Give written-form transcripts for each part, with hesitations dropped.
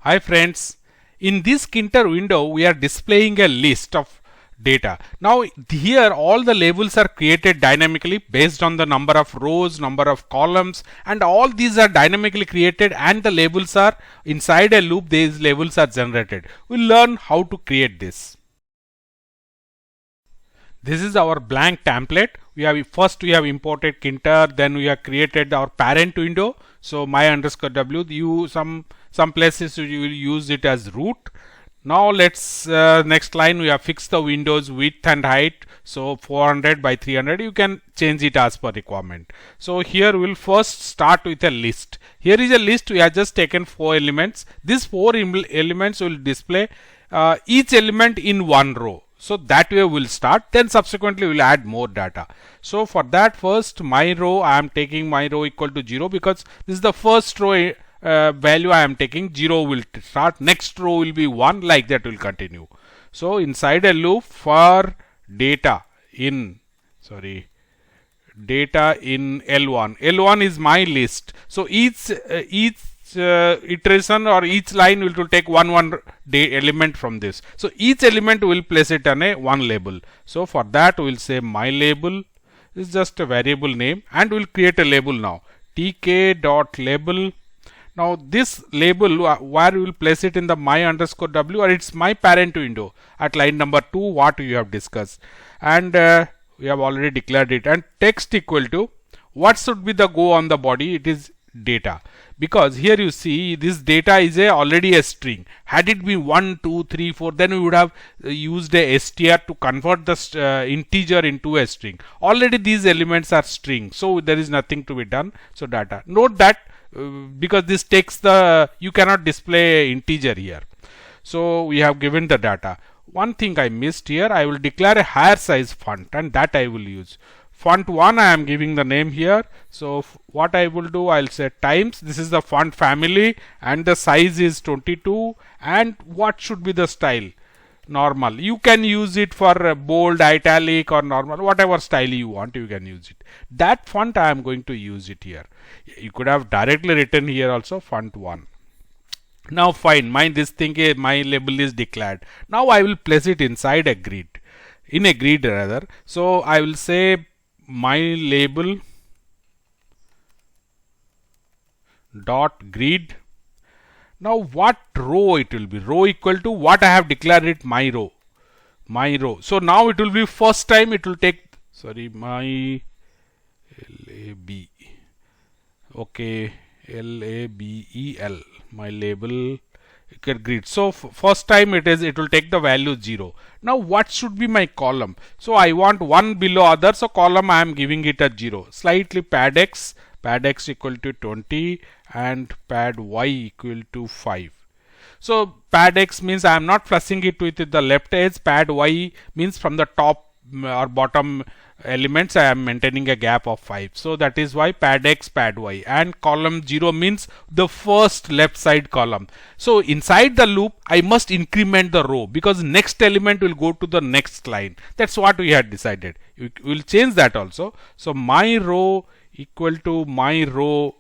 Hi friends, in this Tkinter window we are displaying a list of data. Now here all the labels are created dynamically based on the number of rows, number of columns, and all these are dynamically created and the labels are inside a loop. These labels are generated. We'll learn how to create this. This is our blank template. We have imported Tkinter, then we have created our parent window. So my_w, some places you will use it as root. Now let's next line we have fixed the windows width and height. So 400 by 300, you can change it as per requirement. So here we'll first start with a list. Here is a list. We have just taken 4 elements. These 4 elements will display each element in one row. So that way we'll start, then subsequently we'll add more data. So for that, first my row, I am taking my row equal to 0 because this is the first row value I am taking. 0 will start, next row will be 1, like that will continue. So inside a loop for data in L1. L1 is my list. So each iteration or each line will take one element from this. So each element will place it on a one label. So for that we'll say my label is just a variable name and we'll create a label now. tk.label. Now this label where we will place it in the my_w, or it's my parent window at line number 2, what we have discussed, and we have already declared it. And text equal to what should be the go on the body, it is data, because here you see this data is already a string. Had it been 1, 2, 3, 4, then we would have used a str to convert the integer into a string. Already these elements are string, so there is nothing to be done. So data, note that because this takes you cannot display integer here. So we have given the data. One thing I missed here, I will declare a higher size font and that I will use. Font 1 I am giving the name here. So what I will do, I'll say times, this is the font family and the size is 22, and what should be the style? Normal. You can use it for bold, italic or normal, whatever style you want, you can use it. That font I am going to use it here. You could have directly written here also font 1. Now fine, my label is declared. Now I will place it inside a grid, in a grid rather. So I will say my label dot grid. Now what row it will be? Row equal to what I have declared it, my row. So now it will be first time it will take my lab. Okay, label, my label grid. So first time it will take the value 0. Now what should be my column? So I want one below other, so column I am giving it at 0. Slightly pad x equal to 20 and pad y equal to 5. So pad x means I am not flushing it with the left edge. Pad y means from the top or bottom elements I am maintaining a gap of 5. So that is why pad x, pad y, and column 0 means the first left side column. So inside the loop I must increment the row because next element will go to the next line. That's what we had decided. We will change that also. So my row equal to my row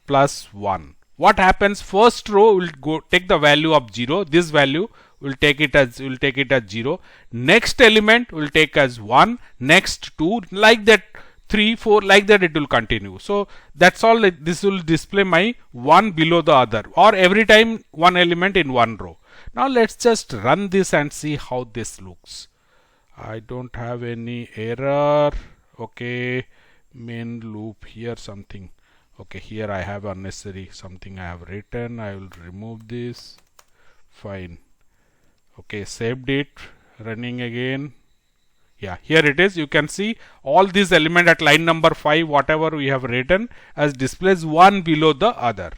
plus 1. What happens? First row will take the value of 0. This value will take it as 0. Next element will take as 1. Next 2, like that, 3, 4, like that it will continue. So that's all. This will display my one below the other, or every time one element in one row. Now let's just run this and see how this looks. I don't have any error. Okay, main loop here something. Okay, here I have unnecessary something I have written. I will remove this. Fine. Okay, saved it, running again. Yeah, here it is. You can see all these elements at line number 5, whatever we have written, as displays one below the other.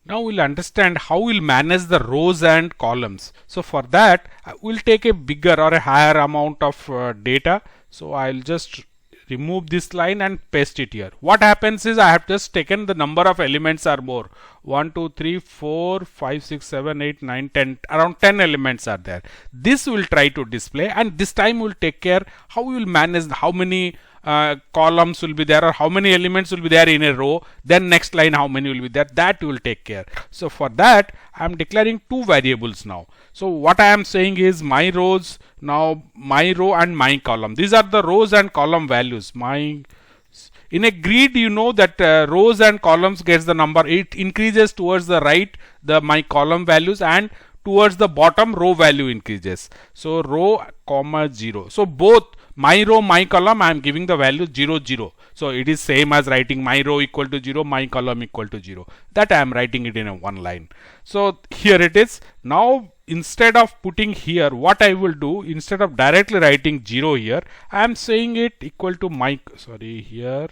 Now we'll understand how we'll manage the rows and columns. So for that, we'll take a bigger or a higher amount of data. So I'll just remove this line and paste it here. What happens is I have just taken the number of elements are more. 1, 2, 3, 4, 5, 6, 7, 8, 9, 10. Around 10 elements are there. This will try to display, and this time we'll take care how we will manage how many columns will be there, or how many elements will be there in a row, then next line how many will be there, that will take care. So for that I am declaring two variables now. So what I am saying is my rows, now my row and my column, these are the rows and column values. In a grid, you know that rows and columns gets the number, it increases towards the right, the my column values, and towards the bottom row value increases. So row comma 0. So both my row, my column, I am giving the value 0 0. So it is same as writing my row equal to 0, my column equal to 0. That I am writing it in a one line. So here it is. Now instead of putting here, what I will do, instead of directly writing 0 here, I am saying it equal to my, here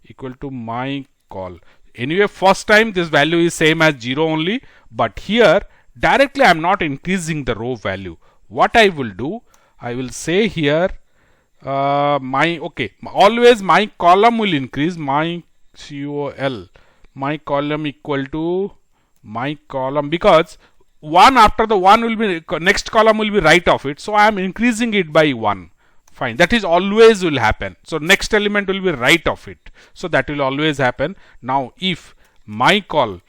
equal to my call. Anyway, first time this value is same as 0 only, but here directly I am not increasing the row value. What I will do, I will say here always my column will increase, my col, my column equal to my column, because one after the one will be, next column will be right of it, so I am increasing it by 1. Fine, that is always will happen. So next element will be right of it, so that will always happen. Now if my column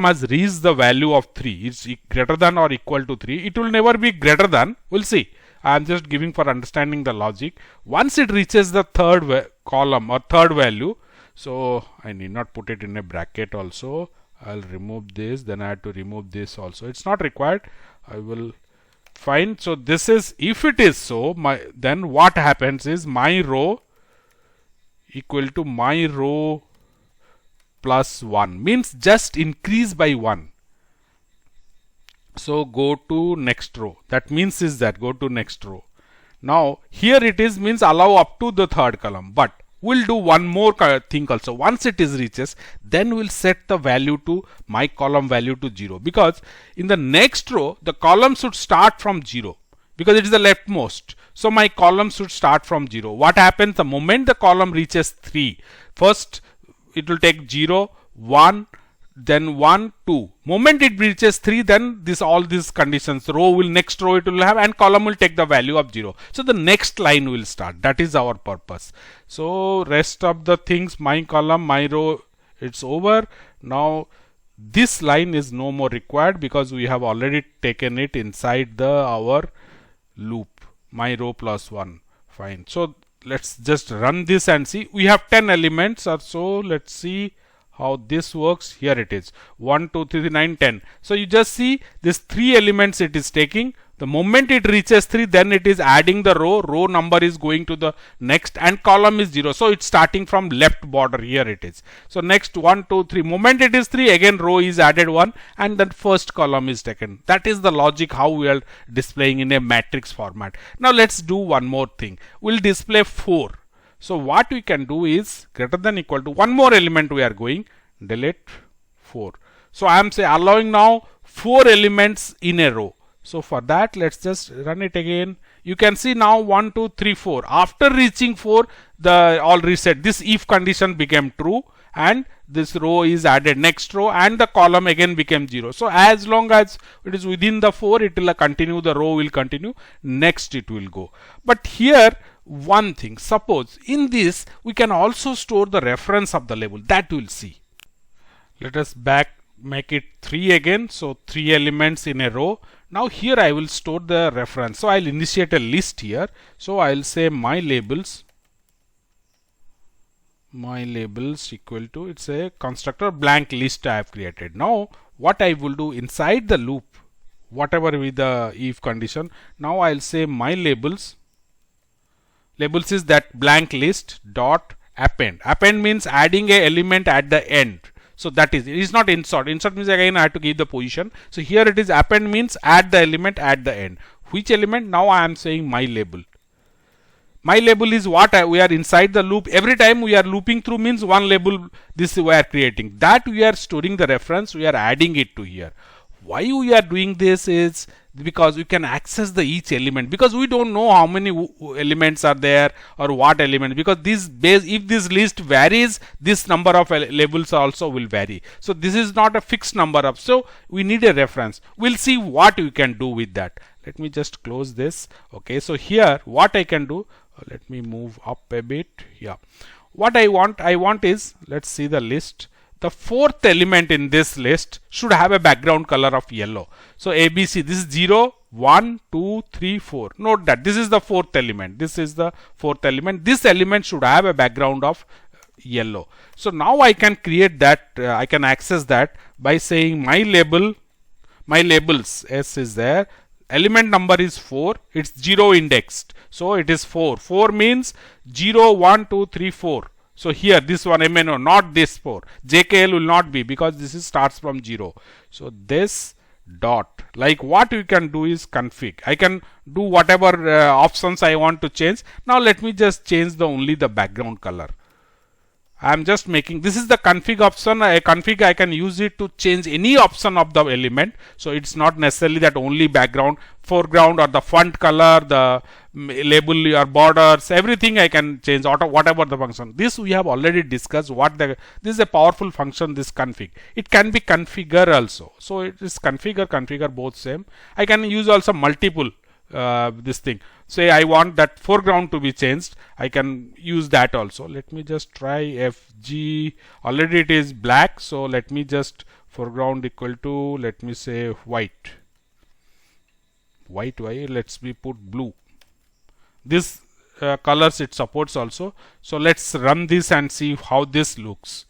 has reached the value of 3, it's greater than or equal to 3, it will never be greater than, we'll see. I am just giving for understanding the logic. Once it reaches the third column or third value, so I need not put it in a bracket also. I'll remove this, then I have to remove this also. It's not required. I will find. So this is, if it is so, then what happens is my row equal to my row plus 1, means just increase by 1. So go to next row. That means is that go to next row. Now here it is, means allow up to the third column, but we'll do one more thing also. Once it is reaches, then we'll set the value to my column value to 0, because in the next row the column should start from 0, because it is the leftmost. So my column should start from 0. What happens the moment the column reaches 3? First it will take 0, 1, then 1, 2. Moment it reaches 3, then all these conditions, next row it will have, and column will take the value of 0. So the next line will start. That is our purpose. So rest of the things, my column, my row, it's over. Now this line is no more required, because we have already taken it inside our loop, my row plus 1. Fine. So let's just run this and see. We have 10 elements or so. Let's see how this works. Here it is, 1 2 3 9 10. So you just see this 3 elements it is taking. The moment it reaches 3, then it is adding the row number is going to the next, and column is 0. So it's starting from left border. Here it is. So next 1 2 3, moment it is 3, again row is added 1, and then first column is taken. That is the logic how we are displaying in a matrix format. Now let's do one more thing. We'll display 4. So what we can do is greater than equal to one more element we are going, delete 4. So I am allowing now 4 elements in a row. So for that, let's just run it again. You can see now 1 2 3 4. After reaching 4, the all reset. This if condition became true, and this row is added next row, and the column again became 0. So as long as it is within the 4, it will continue, the row will continue, next it will go. But here one thing, suppose in this we can also store the reference of the label, that we'll see. Let us make it 3 again. So 3 elements in a row. Now here I will store the reference. So I'll initiate a list here. So I'll say my labels equal to, it's a constructor blank list I have created. Now what I will do inside the loop, whatever with the if condition, now I'll say my labels is that blank list dot append. Append means adding a element at the end. So that is, it is not insert. Insert means again I have to give the position. So here it is append means add the element at the end. Which element? Now I am saying my label. My label is what we are inside the loop. Every time we are looping through means one label this we are creating. That we are storing the reference, we are adding it to here. Why we are doing this is because we can access the each element, because we don't know how many elements are there or what element, because this base, if this list varies, this number of labels also will vary. So this is not a fixed number of, so we need a reference. We'll see what we can do with that. Let me just close this. Okay, so here what I can do, Let me move up a bit. Yeah, what I want is, let's see the list. The fourth element in this list should have a background color of yellow. So ABC, this is 0, 1, 2, 3, 4. Note that this is the fourth element. This is the fourth element. This element should have a background of yellow. So now I can create that, I can access that by saying my labels, S is there, element number is 4, it's 0 indexed, so it is 4. 4 means 0, 1, 2, 3, 4. So here this one MNO, not this 4. JKL will not be, because this is starts from 0. So this dot, like what you can do is config. I can do whatever options I want to change. Now let me just change only the background color. I am just making, this is the config option. A config, I can use it to change any option of the element. So it's not necessarily that only background, foreground, or the font color, the label or borders, everything I can change, whatever the function. This we have already discussed. This is a powerful function, this config. It can be configure also. So it is configure both same. I can use also multiple this thing. Say I want that foreground to be changed, I can use that also. Let me just try FG. Already it is black, so let me just foreground equal to, let me say white. Why? Let's me put blue. This colors it supports also. So let's run this and see how this looks.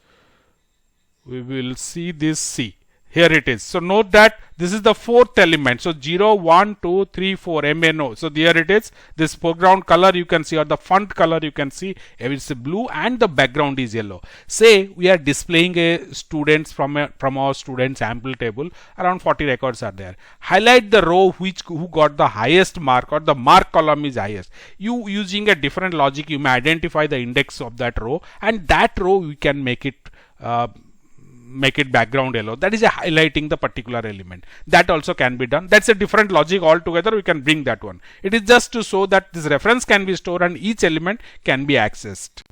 We will see this C. Here it is. So note that this is the fourth element. So 0, 1, 2, 3, 4 MNO. So there it is. This foreground color you can see, or the font color you can see, it's blue and the background is yellow. Say we are displaying a students from our student sample table. Around 40 records are there. Highlight the row who got the highest mark, or the mark column is highest. You using a different logic, you may identify the index of that row, and that row we can make it background yellow. That is highlighting the particular element. That also can be done. That's a different logic altogether. We can bring that one. It is just to show that this reference can be stored and each element can be accessed.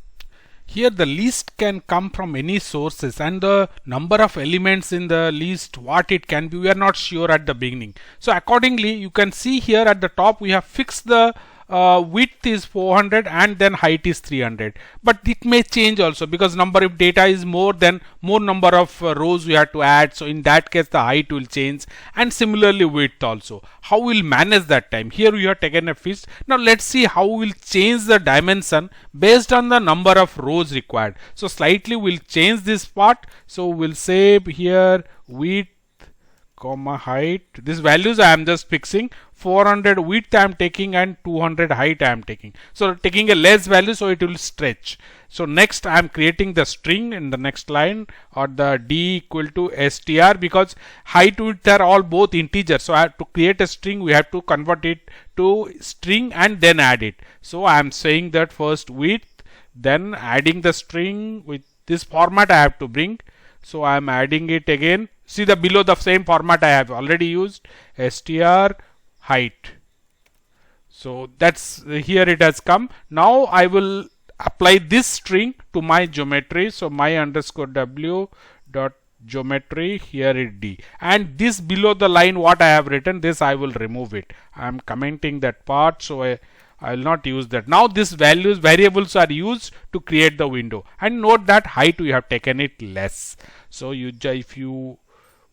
Here the list can come from any sources, and the number of elements in the list, what it can be, we are not sure at the beginning. So accordingly, you can see here at the top we have fixed the width is 400 and then height is 300, but it may change also, because number of data is more, then more number of rows we have to add. So in that case the height will change, and similarly width also. How we'll manage that time? Here we have taken a fixed. Now let's see how we'll change the dimension based on the number of rows required. So slightly we'll change this part. So we'll say here width comma height. These values I am just fixing. 400 width I am taking and 200 height I am taking. So taking a less value, so it will stretch. So next I am creating the string in the next line, or the D equal to str, because height width are all both integers. So I have to create a string, we have to convert it to string and then add it. So I am saying that first width, then adding the string with this format I have to bring. So I am adding it again. See the below, the same format I have already used, str height. So that's here it has come. Now I will apply this string to my geometry. So my underscore w dot geometry, here it D, and this below the line what I have written, this I will remove it. I am commenting that part, so I will not use that. Now this variables are used to create the window, and note that height we have taken it less. So if you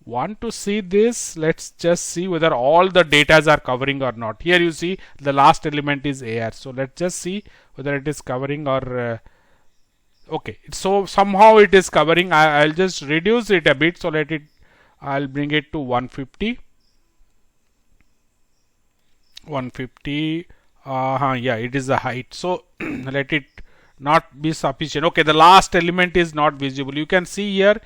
want to see this, let's just see whether all the datas are covering or not. Here you see the last element is AR. So let's just see whether it is covering or okay. So somehow it is covering. I'll just reduce it a bit. So I'll bring it to 150. 150. Yeah, it is the height. So let it not be sufficient. Okay, the last element is not visible. You can see here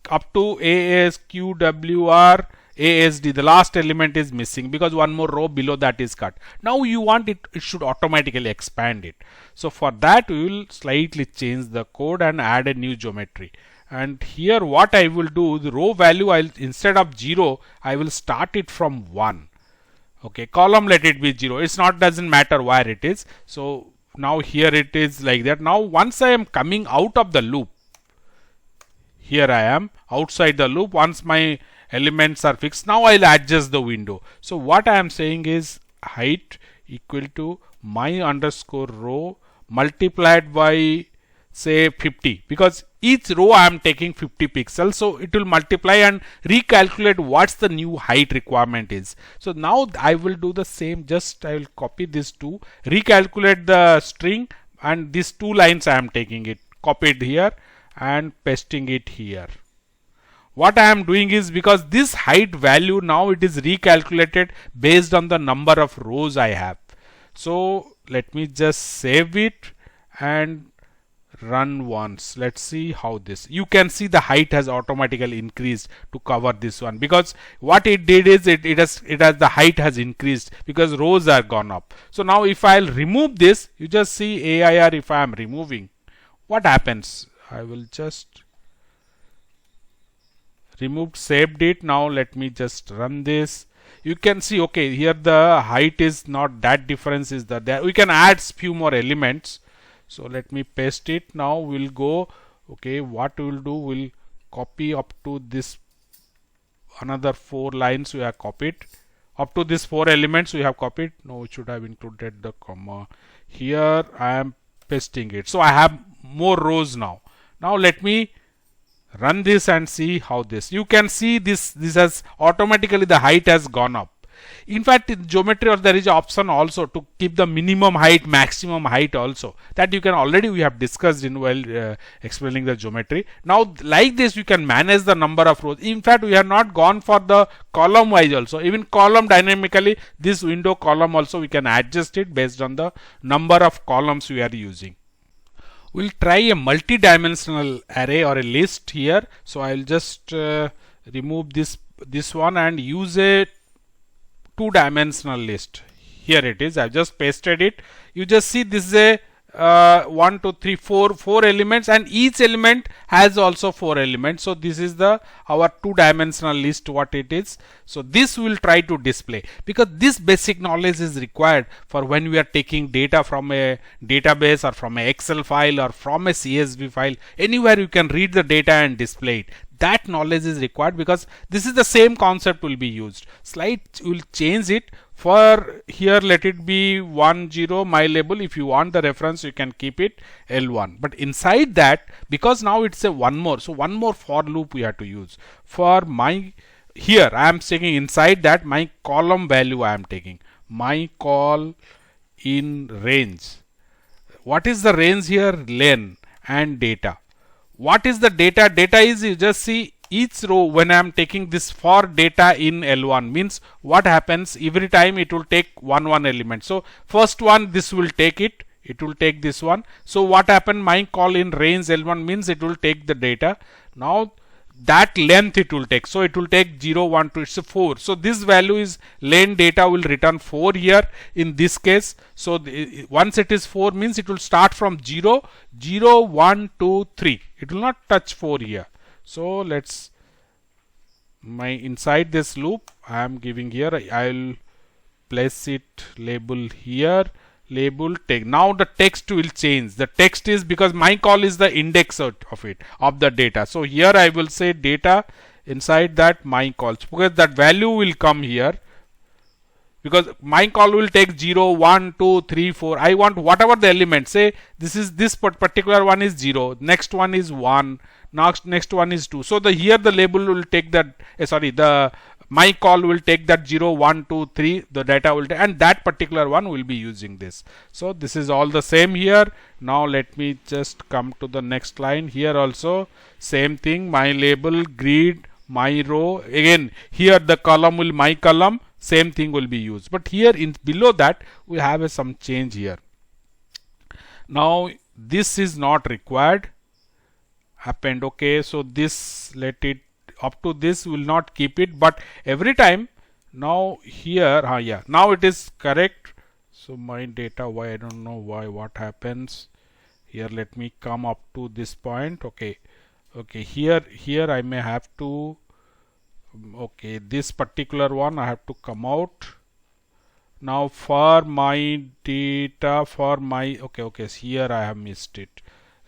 up to ASQWR ASD, the last element is missing because one more row below that is cut. Now you want it should automatically expand it. So for that we will slightly change the code and add a new geometry. And here what I will do, the row value instead of 0 I will start it from 1. Okay, column let it be 0. It's not, doesn't matter where it is. So now here it is like that. Now once I am coming out of the loop, here I am outside the loop. Once my elements are fixed, now I'll adjust the window. So what I am saying is height equal to my underscore row multiplied by say 50, because each row I am taking 50 pixels, so it will multiply and recalculate what's the new height requirement is. So now I will do the same, just I will copy this two, recalculate the string, and these two lines I am taking it, copied here and pasting it here. What I am doing is, because this height value now it is recalculated based on the number of rows I have. So let me just save it and run once. Let's see how this, you can see the height has automatically increased to cover this one, because what it did is it has the height has increased because rows are gone up. So now if I'll remove this, you just see AIR, if I am removing, what happens? I will just removed, saved it. Now let me just run this. You can see, okay, here the height is not that difference is there. We can add few more elements. So let me paste it. Now we'll go, okay, what we'll do, we'll copy up to this, another 4 lines we have copied. Up to this 4 elements we have copied. No, it should have included the comma. Here I am pasting it. So I have more rows now. Now let me run this and see how this. You can see this has automatically the height has gone up. In fact, in geometry there is an option also to keep the minimum height, maximum height also. That you can already, we have discussed in while explaining the geometry. Now like this you can manage the number of rows. In fact, we have not gone for the column wise also. Even column dynamically, this window column also we can adjust it based on the number of columns we are using. We'll try a multi-dimensional array or a list here. So I'll just remove this one and use a 2-dimensional list. Here it is. I've just pasted it. You just see this is a 1, 2, 3, 4 elements, and each element has also 4 elements. So this is the our 2-dimensional list what it is. So this will try to display, because this basic knowledge is required for when we are taking data from a database or from a Excel file or from a CSV file. Anywhere you can read the data and display it. That knowledge is required, because this is the same concept will be used. Slight will change it. For here let it be 10 my label. If you want the reference you can keep it L1. But inside that, because now it's a one more, so one more for loop we have to use. For my, here I am taking inside that my column value I am taking. My call in range. What is the range here? Len and data. What is the data? Data is, you just see each row when I am taking this for data in L1 means what happens every time it will take one element. So first one, this will take it will take this one. So what happened, my call in range L1 means it will take the data. Now that length it will take. So it will take 0, 1, 2, it's a 4. So this value is len data will return 4 here in this case. So once it is 4 means it will start from 0, 0, 1, 2, 3. It will not touch 4 here. So let's, my inside this loop I am giving here, I will place it label here, label text. Now the text will change. The text is because my call is the index of it, of the data. So here I will say data, inside that my calls, because that value will come here, because my call will take 0, 1, 2, 3, 4. I want whatever the element, say this is, this particular one is 0, next one is 1, next one is 2. So the here the label will take that, the my call will take that 0, 1, 2, 3, the data will take, and that particular one will be using this. So this is all the same here. Now let me just come to the next line. Here also same thing, my label, grid, my row. Again here the column will my column, same thing will be used. But here in below that we have some change here. Now this is not required. Happened, okay. So this, let it up to this will not keep it, but every time now here yeah, now it is correct. So my data, why I don't know why, what happens here. Let me come up to this point. Okay, here I may have to, okay, this particular one I have to come out. Now for my data, for my, okay, here I have missed it,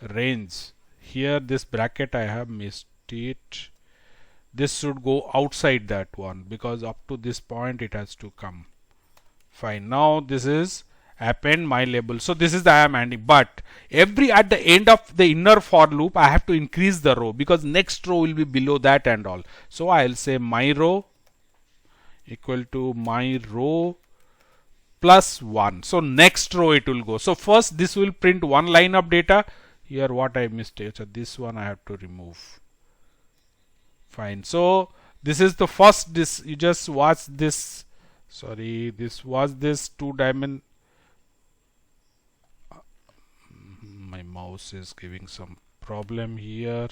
range, here this bracket I have missed it. This should go outside that one, because up to this point it has to come. Fine. Now this is append my label. So this is the I am adding, but at the end of the inner for loop I have to increase the row because next row will be below that and all. So I'll say my row equal to my row plus 1. So next row it will go. So first this will print one line of data. Here what I missed, so this one I have to remove. Fine. So this is the first, this you just watch this. Sorry, this was this 2-dimensional. My mouse is giving some problem here.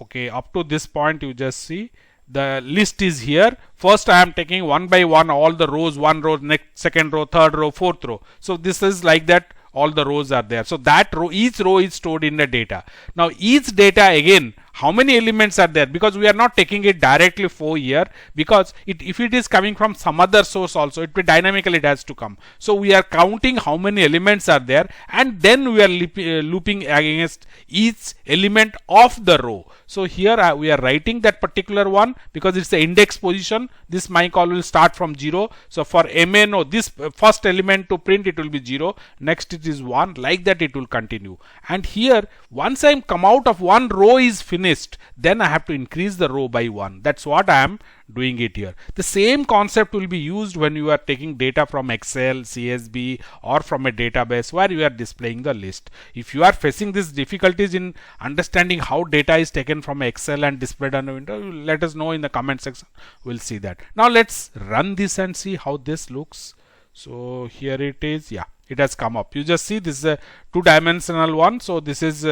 Okay, up to this point you just see the list is here. First I am taking one by one all the rows, one row, next, second row, third row, fourth row. So this is like that, all the rows are there. So that row, each row is stored in the data. Now each data again, how many elements are there? Because we are not taking it directly for here, because if it is coming from some other source also, it will dynamically it has to come. So we are counting how many elements are there, and then we are looping against each element of the row. So here we are writing that particular one because it's the index position. This my call will start from 0. So for MNO, this first element to print, it will be 0. Next it is 1. Like that it will continue. And here once I come out of one row is finished, then I have to increase the row by 1. That's what I am doing it here. The same concept will be used when you are taking data from Excel, CSV, or from a database where you are displaying the list. If you are facing these difficulties in understanding how data is taken from Excel and displayed on a window, let us know in the comment section. We'll see that. Now let's run this and see how this looks. So here it is. Yeah, it has come up. You just see this is a 2-dimensional one. So this is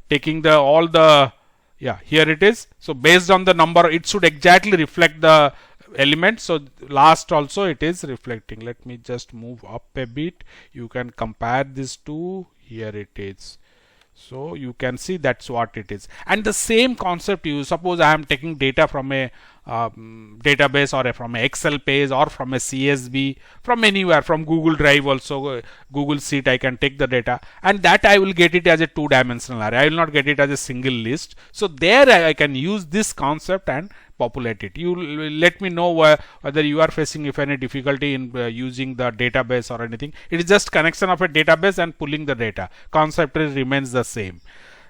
taking the all the, yeah, here it is. So based on the number, it should exactly reflect the element. So last also it is reflecting. Let me just move up a bit. You can compare this to, here it is. So you can see that's what it is. And the same concept, you suppose I am taking data from a database or from an Excel page or from a CSV, from anywhere, from Google Drive also, Google Sheet, I can take the data, and that I will get it as a 2-dimensional array. I will not get it as a single list. So there I can use this concept and populate it. You let me know whether you are facing if any difficulty in using the database or anything. It is just connection of a database and pulling the data. Concept remains the same.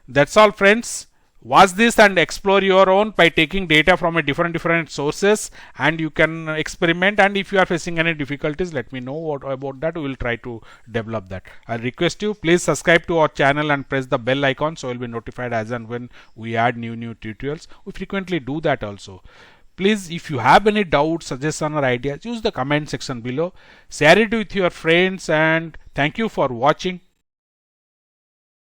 That's all, friends. Watch this and explore your own by taking data from a different sources, and you can experiment. And if you are facing any difficulties, let me know about that. We will try to develop that. I request you, please subscribe to our channel and press the bell icon so you will be notified as and when we add new tutorials. We frequently do that also. Please, if you have any doubts, suggestions or ideas, use the comment section below. Share it with your friends, and thank you for watching.